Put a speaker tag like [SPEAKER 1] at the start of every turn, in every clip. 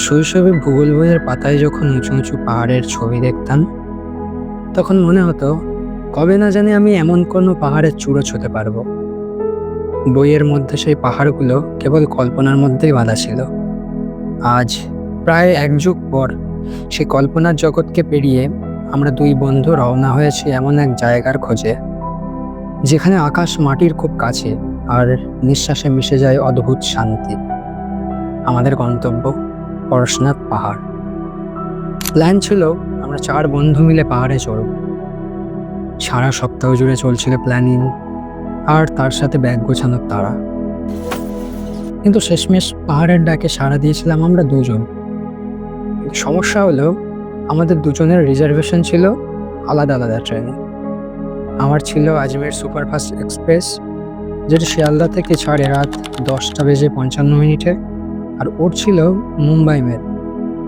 [SPEAKER 1] শৈশবে ভূগোল বইয়ের পাতায় যখন উঁচু উঁচু পাহাড়ের ছবি দেখতাম, তখন মনে হতো কবে না জানি আমি এমন কোনো পাহাড়ের চূড়ো ছুঁতে পারবো। বইয়ের মধ্যে সেই পাহাড়গুলো কেবল কল্পনার মধ্যেই বাঁধা ছিল। আজ প্রায় এক যুগ পর সেই কল্পনার জগৎকে পেরিয়ে আমরা দুই বন্ধু রওনা হয়েছি এমন এক জায়গার খোঁজে, যেখানে আকাশ মাটির খুব কাছে আর নিঃশ্বাসে মিশে যায় অদ্ভুত শান্তি। আমাদের গন্তব্য পরশনাথ পাহাড়। প্ল্যান ছিল আমরা 4 বন্ধু মিলে পাহাড়ে চড়ব। সারা সপ্তাহ জুড়ে চলছিল প্ল্যানিং, আর তার সাথে ব্যাগ গোছানোর তাড়া। কিন্তু শেষমেশ পাহাড়ের ডাকে সাড়া দিয়েছিলাম আমরা দুজন। সমস্যা হলো, আমাদের দুজনের রিজার্ভেশন ছিল আলাদা আলাদা ট্রেনে। আমার ছিল আজমের সুপারফাস্ট এক্সপ্রেস, যেটা শিয়ালদা থেকে ছাড়ে রাত 10:55 আর ওর ছিল মুম্বাই মেল,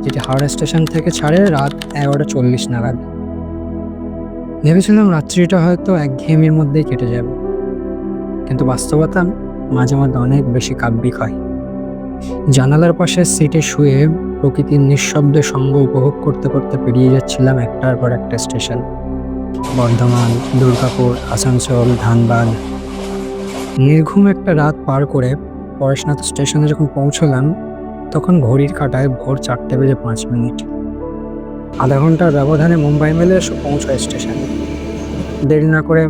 [SPEAKER 1] যেটি হাওড়া স্টেশন থেকে ছাড়ে রাত 11:40 নাগাদ। ভেবেছিলাম রাত্রিটা হয়তো একঘেয়েমির মধ্যেই কেটে যাবে, কিন্তু বাস্তবতা মাঝে মধ্যে অনেক বেশি কাব্যিক হয়। জানালার পাশে সিটে শুয়ে প্রকৃতির নিঃশব্দে সঙ্গ উপভোগ করতে করতে পেরিয়ে যাচ্ছিলাম একটার পর একটা স্টেশন। বর্ধমান, দুর্গাপুর, আসানসোল, ধানবাদ। নির্ঘুম একটা রাত পার করে পরেশনাথ স্টেশনে যখন পৌঁছলাম, তখন ঘড়ির কাঁটায় ভোর 4:05। আধা ঘন্টার ব্যবধানে মুম্বাই মেলে এসে পৌঁছায় স্টেশনে। দেরি না করে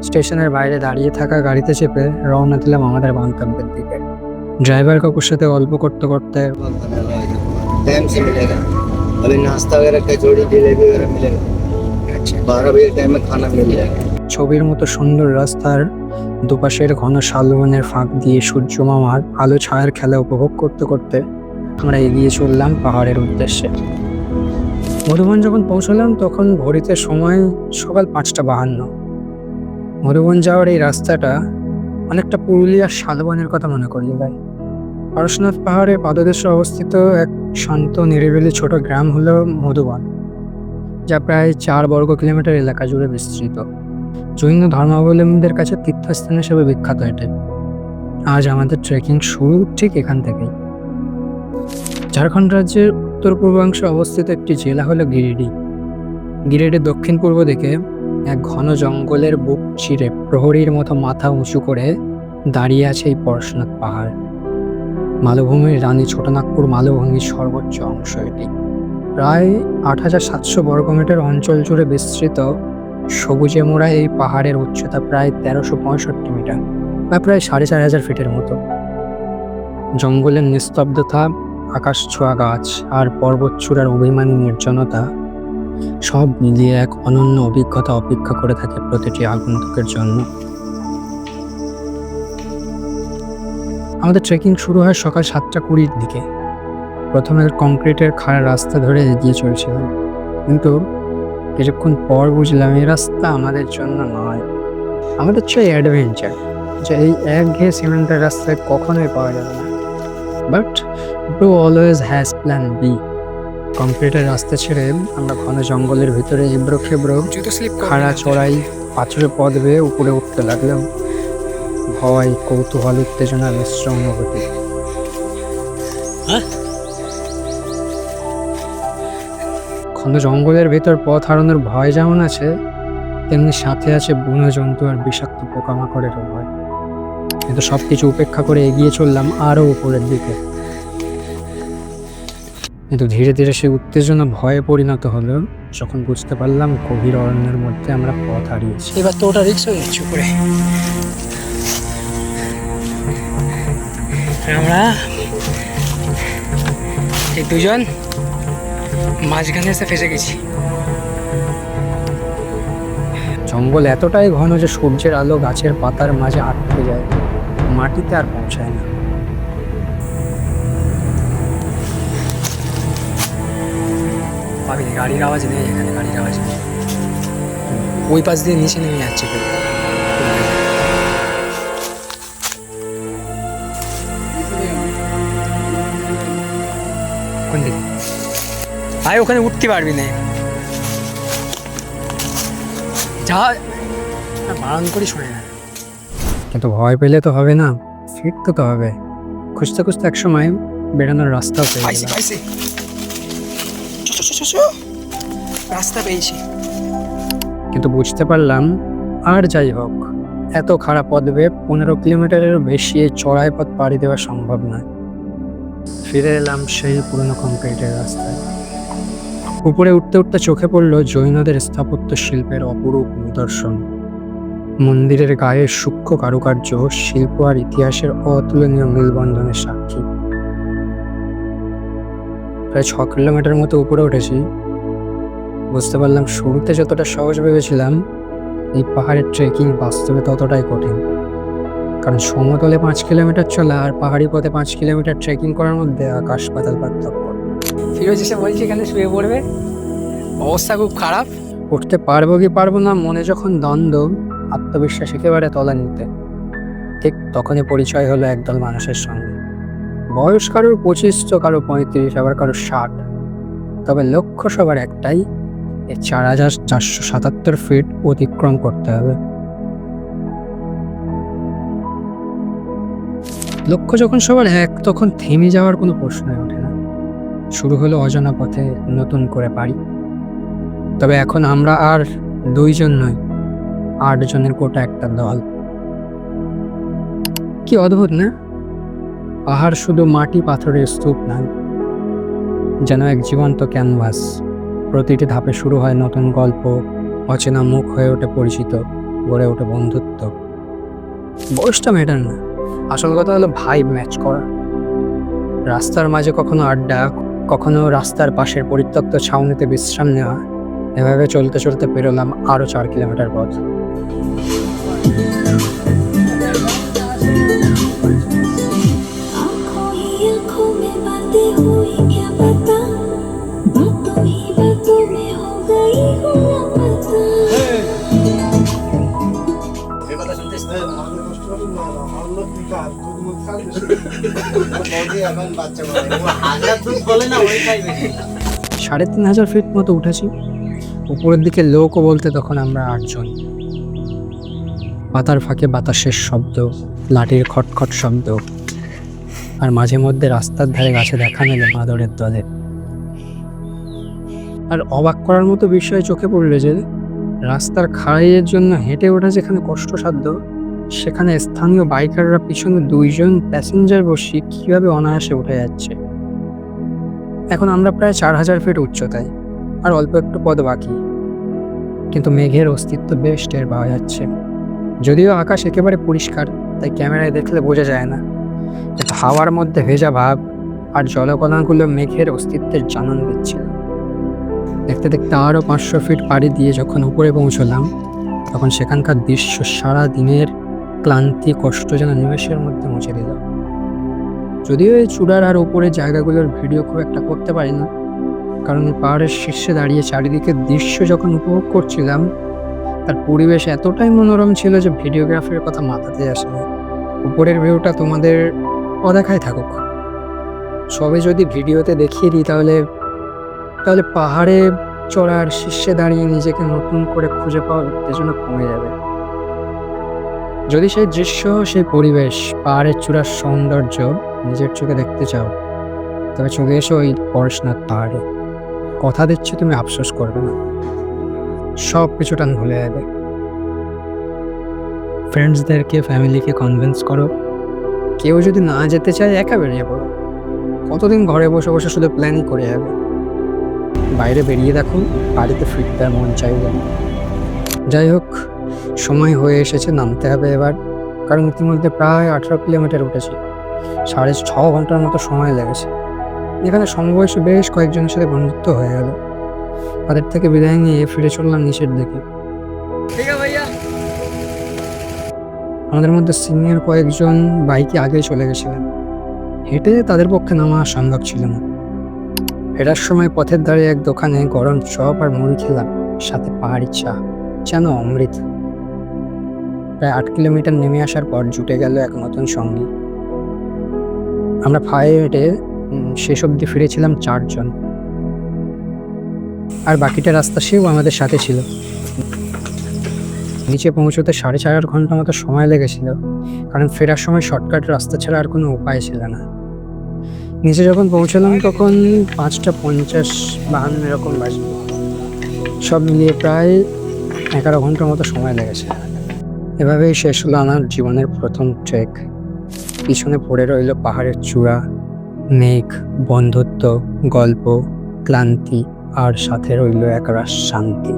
[SPEAKER 1] স্টেশনের বাইরে দাঁড়িয়ে থাকা গাড়িতে চেপে রওনা দিলাম আমাদের গন্তব্যের দিকে। ড্রাইভার কাকুর সাথে গল্প করতে করতে
[SPEAKER 2] टाइम से मिलेगा। अभी नाश्ता वगैरह कचौड़ी जलेबी वगैरह मिलेगा। 12 बजे टाइम में खाना मिल जाएगा।
[SPEAKER 1] ছবির মতো সুন্দর রাস্তার দুপাশের ঘন শালবনের ফাঁক দিয়ে সূর্য মামার আলো ছায়ার খেলা উপভোগ করতে করতে আমরা এগিয়ে চললাম পাহাড়ের উদ্দেশ্যে। মধুবন যখন পৌঁছলাম তখন ঘড়িতে সময় সকাল 5:52। মধুবন যাওয়ার এই রাস্তাটা অনেকটা পুরুলিয়ার শালবনের কথা মনে করিয়ে দেয়। পরশনাথ পাহাড়ের পাদদেশে অবস্থিত এক শান্ত নিরিবিলি ছোট গ্রাম হলো মধুবন, যা প্রায় 4 বর্গ কিলোমিটার এলাকা জুড়ে বিস্তৃত। জৈন ধর্মাবলম্বীদের কাছে তীর্থস্থান হিসেবে বিখ্যাত এটি। আজ আমাদের ট্রেকিং শুরু ঠিক এখান থেকেই। ঝাড়খণ্ড রাজ্যের উত্তর পূর্বাংশে অবস্থিত একটি জেলা হলো গিরিডি। গিরিডির দক্ষিণ পূর্ব দিকে এক ঘন জঙ্গলের বুক চিরে প্রহরীর মতো মাথা উঁচু করে দাঁড়িয়ে আছে এই পরশনাথ পাহাড়। মালভূমির রানী ছোটনাগপুর মালভূমির সর্বোচ্চ অংশ এটি। প্রায় 8,700 বর্গমিটার অঞ্চল জুড়ে বিস্তৃত সবুজে মোড়া এই পাহাড়ের উচ্চতা প্রায় 1365 মিটার বা প্রায় 4,500 ফিটের মতো। জঙ্গলের নিস্তব্ধতা, আকাশ ছোঁয়া গাছ আর পর্বতচূড়ার অভিমানী নির্জনতা সব মিলিয়ে এক অনন্য অভিজ্ঞতা অপেক্ষা করে থাকে প্রতিটি আগন্তুকের জন্য। আমাদের ট্রেকিং শুরু হয় সকাল 7:20 দিকে। প্রথমে কংক্রিটের খাড়া রাস্তা ধরে এগিয়ে চলছিলাম, কিন্তু কিছুক্ষণ পর বুঝলাম এই রাস্তা আমাদের জন্য নয়। আমাদের চাই অ্যাডভেঞ্চার, যে এই একঘেয়ে সিমেন্টের রাস্তায় কখনোই পাওয়া যাবে না। But bro always has plan B. কংক্রিটের রাস্তা ছেড়ে আমরা ঘন জঙ্গলের ভিতরে এবড়ো খেবড়ো খাড়া চড়াই পাথুরে পথ বেয়ে উপরে উঠতে লাগলাম। ভয়, কৌতূহল, উত্তেজনার মিশ্র অনুভূতি। ঘন জঙ্গলের ভেতর পথ হারানোর ভয় যেমন আছে, তেমনি সাথে আছে বুনো জন্তু আর বিষাক্ত পোকামাকড়েরও ভয়। কিন্তু সবকিছু উপেক্ষা করে এগিয়ে চললাম আরো উপরের দিকে। কিন্তু ধীরে ধীরে সেই উত্তেজনা ভয়ে পরিণত হলো যখন বুঝতে পারলাম গভীর অরণ্যের মধ্যে আমরা পথ হারিয়েছি। এবার তো ওটা রিস্ক হয়ে যাচ্ছে উপরে। আমরা এই দুজন মাঝখানে এসে ফেসে গেছি। জঙ্গল এতটাই ঘন যে সূর্যের আলো গাছের পাতার মাঝে আটকে যায়, মাটিতে আর পৌঁছায় না। গাড়ির আওয়াজ নেই এখানে, গাড়ির আওয়াজ নেই। ওই পাশ দিয়ে নিচে নেমে যাচ্ছে কেউ। কোন দিকে ভাই? ওখানে উঠতে পারবি না, যা বারণ করি শোনে না। কিন্তু ভয় পেলে তো হবে না, ফিরতে তো হবে। খুঁজতে খুঁজতে একসময় বেরোনোর রাস্তাও পেয়ে
[SPEAKER 3] পাইছি
[SPEAKER 1] গেলাম।
[SPEAKER 3] পাইছি রাস্তা পেয়েছি।
[SPEAKER 1] কিন্তু বুঝতে পারলাম আর যাই হোক, এত খারাপ পথ বেয়ে 15 কিলোমিটারেরও বেশি এই চড়াই পথ পাড়ি দেওয়া সম্ভব নয়। ফিরে এলাম সেই পুরনো কংক্রিটের রাস্তায়। উপরে উঠতে উঠতে চোখে পড়লো জৈনদের স্থাপত্য শিল্পের অপরূপ নিদর্শন। মন্দিরের গায়ে সূক্ষ্ম কারুকার্য শিল্প আর ইতিহাসের অতুলনীয় মেলবন্ধনের সাক্ষী। প্রায় 6 কিলোমিটার মতো উপরে উঠেছি। বুঝতে পারলাম শুরুতে যতটা সহজ ভেবেছিলাম, এই পাহাড়ের ট্রেকিং বাস্তবে ততটাই কঠিন। কারণ সমতলে 5 কিলোমিটার চলা আর পাহাড়ি পথে 5 কিলোমিটার ট্রেকিং করার মধ্যে আকাশ পাতাল পার্থক্য।
[SPEAKER 3] ফিরোজ এসে বলছি এখানে শুয়ে পড়বে, অবস্থা খুব খারাপ।
[SPEAKER 1] উঠতে পারবো কি পারবো না মনে যখন দ্বন্দ্ব, আত্মবিশ্বাস একেবারে তলা নিতে, ঠিক তখনই পরিচয় হলো একদল মানুষের সঙ্গে। বয়স কারোর 25 তো কারো 35, আবার কারো 60। তবে লক্ষ্য সবার একটাই, এই 4477 ফিট অতিক্রম করতে হবে। লক্ষ্য যখন সবার এক, তখন থেমে যাওয়ার কোনো প্রশ্নই ওঠে না। শুরু হলো অজানা পথে নতুন করে পারি। তবে এখন আমরা আর 2 জন নই, 8 জনের গোটা একটা দল। কি অদ্ভুত না? পাহাড় শুধু মাটি পাথরের স্তূপ নয়, যেন এক জীবন্ত ক্যানভাস। প্রতিটি ধাপে শুরু হয় নতুন গল্প, অচেনা মুখ হয়ে ওঠে পরিচিত, গড়ে ওঠে বন্ধুত্ব। বয়সটা ম্যাটার না, আসল কথা হলো ভাইব ম্যাচ করা। রাস্তার মাঝে কখনো আড্ডা, কখনো রাস্তার পাশের পরিত্যক্ত ছাউনিতে বিশ্রাম নেওয়া। এভাবে চলতে চলতে পেরোলাম আরো 4 কিলোমিটার পথ।
[SPEAKER 4] आँखों ही आँखों में बातें हुई क्या पता, बातों ही बातों में हो गई हूँ लापता।
[SPEAKER 2] এখন বাচ্চা হাজার দুধ বলে না ওই খাইবে।
[SPEAKER 1] 3500 ফিট মতো উঠেছি। উপরের দিকে লোকও বলতে তখন আমরা 8 জন। পাতার ফাঁকে বাতাসের শব্দ, লাঠির খটখট শব্দ, আর মাঝে মধ্যে রাস্তার ধারে গাছে দেখা মেলে বাঁদরের দলে। আর অবাক করার মতো বিষয় চোখে পড়লো যে রাস্তার খাড়াইয়ের জন্য হেঁটে ওঠা যেখানে কষ্টসাধ্য, সেখানে স্থানীয় বাইকাররা পিছনে 2 জন প্যাসেঞ্জার বসিয়ে কিভাবে অনায়াসে উঠে যাচ্ছে। এখন আমরা প্রায় 4000 ফিট উচ্চতায়, আর অল্প একটু পথ বাকি। কিন্তু মেঘের অস্তিত্ব বেশ টের পাওয়া যাচ্ছে। যদিও আকাশ একেবারে পরিষ্কার, তাই ক্যামেরায় দেখলে বোঝা যায় না, কিন্তু হাওয়ার মধ্যে ভেজা ভাব আর জলকণাগুলো মেঘের অস্তিত্বের জানান দিচ্ছিল। দেখতে দেখতে আরও 500 ফিট পাড়ি দিয়ে যখন উপরে পৌঁছলাম, তখন সেখানকার দৃশ্য সারা দিনের ক্লান্তি কষ্ট যেন নিমেষের মধ্যে মুছে দিল। যদিও এই চূড়ার আর উপরের জায়গাগুলোর ভিডিও খুব একটা করতে পারি না, কারণ এই পাহাড়ের শীর্ষে দাঁড়িয়ে চারিদিকের দৃশ্য যখন উপভোগ করছিলাম, তার পরিবেশ এতটাই মনোরম ছিল যে ভিডিওগ্রাফির কথা মাথাতে আসে না। উপরের ভিউটা তোমাদের অদেখায় থাকুক। সবে যদি ভিডিওতে দেখিয়ে দিই তাহলে পাহাড়ে চড়ার শীর্ষে দাঁড়িয়ে নিজেকে নতুন করে খুঁজে পাওয়ার উত্তেজনা কমে যাবে। যদি সেই দৃশ্য, সেই পরিবেশ, পাহাড়ের চূড়ার সৌন্দর্য নিজের চোখে দেখতে চাও, তবে চলে এসো ওই পরশনাথ পাহাড়ে। কথা দিচ্ছি তুমি আফসোস করবে না, সব কিছু টান ভুলে যাবে। ফ্রেন্ডসদেরকে, ফ্যামিলিকে কনভিন্স করো, কেউ যদি না যেতে চায় একা বেরিয়ে পড়ো। কতদিন ঘরে বসে বসে শুধু প্ল্যানই করে যাবে? বাইরে বেরিয়ে দেখো, বাড়িতে ফিরতে আর মন চাইবে না। যাই হোক, সময় হয়ে এসেছে নামতে হবে এবার, কারণ ইতিমধ্যে প্রায় 18 কিলোমিটার উঠেছি। 6.5 ঘন্টার মতো সময় লেগেছে। এখানে সমবয়সী বেশ কয়েকজনের সাথে বন্ধুত্ব হয়ে গেল। তাদের থেকে বিদায় নিয়ে ফিরে চললাম নিচের দিকে।
[SPEAKER 3] ঠিক আছে ভাইয়া।
[SPEAKER 1] আমাদের মধ্যে সিনিয়র কয়েকজন বাইকে আগে চলে গেছিলেন। হেঁটে তাদের পক্ষে নামা সম্ভব ছিল না। ফেরার সময় পথের ধারে এক দোকানে গরম চপ আর মুড়ি খেলাম, সাথে পাহাড়ি চা, যেন অমৃত। প্রায় 8 কিলোমিটার নেমে আসার পর জুটে গেল এক নতুন সঙ্গী। আমরা পায়ে হেঁটে শেষ অবধি ফিরেছিলাম 4 জন, আর বাকিটা রাস্তা সেও আমাদের সাথে ছিল। নিচে পৌঁছতে 4.5 ঘন্টা মতো সময় লেগেছিল, কারণ ফেরার সময় শর্টকাট রাস্তা ছাড়া আর কোনো উপায় ছিল না। নিচে যখন পৌঁছলাম তখন 5:50-52 এরকম বাজে। সব মিলিয়ে প্রায় 11 ঘন্টার মতো সময় লেগেছে। এভাবেই শেষ হলো আমার জীবনের প্রথম ট্রেক। পিছনে পড়ে রইল পাহাড়ের চূড়া, মেঘ, বন্ধুত্ব, গল্প, ক্লান্তি আর সাথে রইল একরাশ শান্তি।